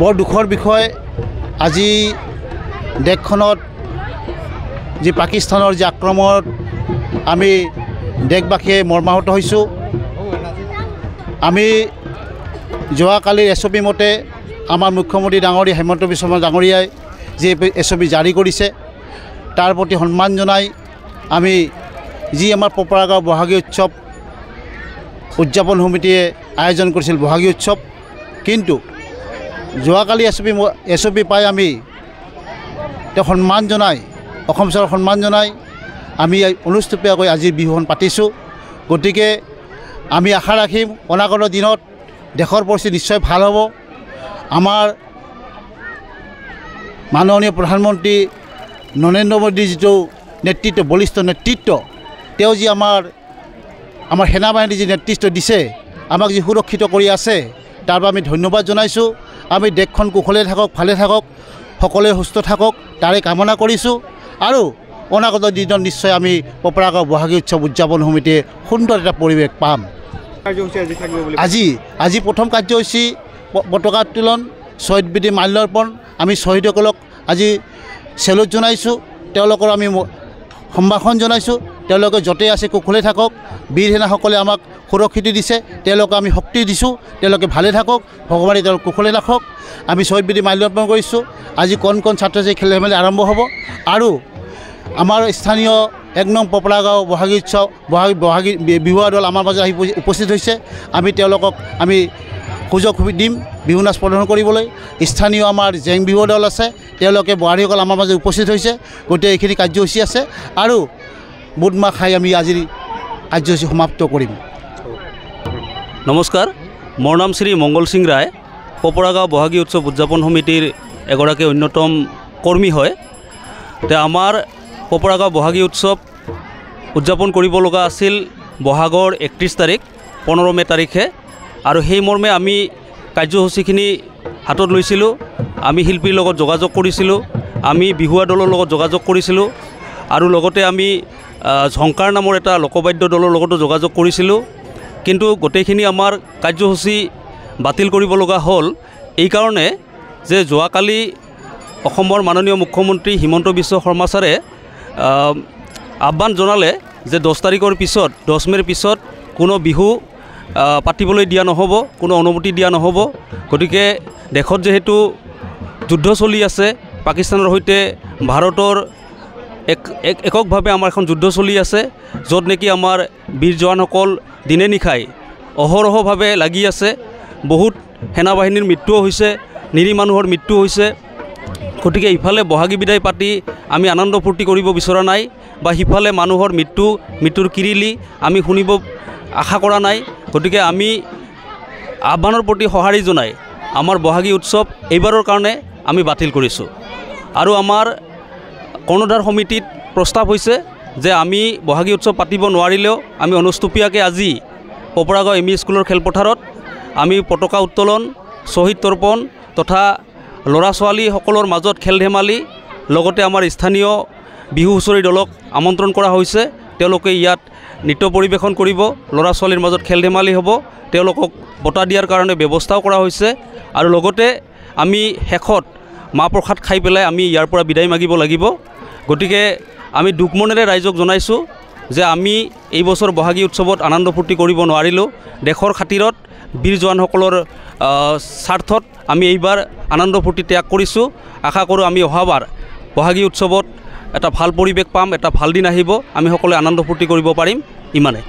বৰ দুখৰ বিষয় আজি দেশখনত যি পাকিস্তানৰ যি আক্ৰমণত আমি দেশবাসীয়ে মৰ্মাহত হৈছোঁ। আমি যোৱাকালিৰ এছঅপি মতে আমাৰ মুখ্যমন্ত্ৰী ডাঙৰীয়া হিমন্ত বিশ্ব শৰ্মা ডাঙৰীয়াই যি এছঅপি জাৰি কৰিছে তাৰ প্ৰতি সন্মান জনাই আমি যি আমাৰ পপৰাগাঁও বহাগী উৎসৱ উদযাপন সমিতিয়ে আয়োজন কৰিছিল বহাগী উৎসৱ, কিন্তু যোৱাকালি এছঅপি পাই আমি তেওঁ সন্মান জনাই অসম চৰকাৰক সন্মান জনাই আমি অনুষ্টুপীয়াকৈ আজি বিহুখন পাতিছোঁ। গতিকে আমি আশা ৰাখিম অনাগত দিনত দেশৰ পৰিস্থিতি নিশ্চয় ভাল হ'ব। আমাৰ মাননীয় প্ৰধানমন্ত্ৰী নৰেন্দ্ৰ মোদীৰ যিটো নেতৃত্ব বলিষ্ঠ নেতৃত্ব, তেওঁ যি আমাৰ সেনাবাহিনীৰ যি নেতৃত্ব দিছে, আমাক যি সুৰক্ষিত কৰি আছে, তাৰ বাবে আমি ধন্যবাদ জনাইছোঁ। আমি দেশখন কুশলে থাকক, ভালে থাকক, সকলোৱে সুস্থ থাকক তাৰে কামনা কৰিছোঁ। আৰু অনাগত দিনত নিশ্চয় আমি পপৰাগাঁও বহাগী উৎসৱ উদযাপন সমিতিয়ে সুন্দৰ এটা পৰিৱেশ পাম। আজি প্ৰথম কাৰ্যসূচী পতাকা উত্তোলন, শ্বহীদ বেদী মাল্যাৰ্পণ। আমি শ্বহীদসকলক আজি চেলুট জনাইছোঁ, তেওঁলোকৰ আমি সম্ভাষণ জনাইছোঁ। তেওঁলোকে য'তে আছে কুশলে থাকক, বীৰ সেনাসকলে আমাক সুৰক্ষিত দিছে, তেওঁলোকক আমি শক্তি দিছোঁ, তেওঁলোকে ভালে থাকক, ভগৱানে তেওঁলোক কুশলে ৰাখক। আমি শ্বহীদ বেদী মাল্যাৰ্পণ কৰিছোঁ। আজি কণ ছাত্ৰ ছাত্ৰী খেল ধেমালি আৰম্ভ হ'ব। আৰু আমাৰ স্থানীয় 1 নং পপৰাগাঁও বহাগী উৎসৱ বহাগী বিহুৱা দল আমাৰ মাজত আহি উপস্থিত হৈছে। আমি তেওঁলোকক আমি সুযোগ দিম বিহু নাচ প্ৰদৰ্শন কৰিবলৈ। স্থানীয় আমাৰ জেং বিহুৱা দল আছে, তেওঁলোকে বোৱাৰীসকল আমাৰ মাজত উপস্থিত হৈছে। গতিকে এইখিনি কাৰ্যসূচী আছে আৰু বুট মাহ খাই আমি আজিৰ কাৰ্যসূচী সমাপ্ত কৰিম। নমস্কাৰ, মোৰ নাম শ্ৰী মংগল সিং ৰায়, পপৰাগাঁও বহাগী উৎসৱ উদযাপন সমিতিৰ এগৰাকী অন্যতম কৰ্মী হয়। তে আমাৰ পপৰাগাঁও বহাগী উৎসৱ উদযাপন কৰিব লগা আছিল বহাগৰ 31 তাৰিখ 15 মে' তাৰিখে, আৰু সেই মৰ্মে আমি কাৰ্যসূচীখিনি হাতত লৈছিলোঁ। আমি শিল্পীৰ লগত যোগাযোগ কৰিছিলোঁ, আমি বিহুৱা দলৰ লগত যোগাযোগ কৰিছিলোঁ, আৰু লগতে আমি ঝংকাৰ নামৰ এটা লোকবাদ্য দলৰ লগতো যোগাযোগ কৰিছিলোঁ। কিন্তু গোটেইখিনি আমাৰ কাৰ্যসূচী বাতিল কৰিব লগা হ'ল এইকাৰণে যে যোৱাকালি অসমৰ মাননীয় মুখ্যমন্ত্ৰী হিমন্ত বিশ্ব শৰ্মা ছাৰে আহ্বান জনালে যে 10 তাৰিখৰ পিছত 10 মে'ৰ পিছত কোনো বিহু পাতিবলৈ দিয়া নহ'ব, কোনো অনুমতি দিয়া নহ'ব। গতিকে দেশত যিহেতু যুদ্ধ চলি আছে, পাকিস্তানৰ সৈতে ভাৰতৰ এককভাৱে আমাৰ এখন যুদ্ধ চলি আছে, য'ত নেকি আমাৰ বীৰ জোৱানসকল দিনে নিশাই অহৰহভাৱে লাগি আছে। বহুত সেনাবাহিনীৰ মৃত্যুও হৈছে, নিৰীহ মানুহৰ মৃত্যু হৈছে। গতিকে ইফালে বহাগী বিদায় পাতি আমি আনন্দ ফূৰ্তি কৰিব বিচৰা নাই, বা সিফালে মানুহৰ মৃত্যুৰ কিৰিলি আমি শুনিব আশা কৰা নাই। গতিকে আমি আহ্বানৰ প্ৰতি সঁহাৰি জনাই আমাৰ বহাগী উৎসৱ এইবাৰৰ কাৰণে আমি বাতিল কৰিছোঁ। আৰু আমাৰ কৰ্ণধাৰ সমিতিত প্ৰস্তাৱ হৈছে যে আমি বহাগী উৎসৱ পাতিব নোৱাৰিলেও আমি অনুষ্টুপীয়াকৈ আজি পপৰাগাঁও এম ই স্কুলৰ খেলপথাৰত আমি পতাকা উত্তোলন, শ্বহীদ তৰ্পণ তথা ল'ৰা ছোৱালীসকলৰ মাজত খেল ধেমালি, লগতে আমাৰ স্থানীয় বিহু হুঁচৰি দলক আমন্ত্ৰণ কৰা হৈছে। তেওঁলোকে ইয়াত নৃত্য পৰিৱেশন কৰিব, ল'ৰা ছোৱালীৰ মাজত খেল ধেমালি হ'ব, তেওঁলোকক বঁটা দিয়াৰ কাৰণে ব্যৱস্থাও কৰা হৈছে। আৰু লগতে আমি শেষত মাহ প্ৰসাদ খাই পেলাই আমি ইয়াৰ পৰা বিদায় মাগিব লাগিব। গতিকে আমি দুখ মনেৰে ৰাইজক জনাইছোঁ যে আমি এই বছৰ বহাগী উৎসৱত আনন্দ ফূৰ্তি কৰিব নোৱাৰিলোঁ। দেশৰ খাতিৰত বীৰ জোৱানসকলৰ স্বাৰ্থত আমি এইবাৰ আনন্দ ফূৰ্তি ত্যাগ কৰিছোঁ। আশা কৰোঁ আমি অহাবাৰ বহাগী উৎসৱত এটা ভাল পৰিৱেশ পাম, এটা ভাল দিন আহিব, আমি সকলোৱে আনন্দ ফূৰ্তি কৰিব পাৰিম। ইমানে।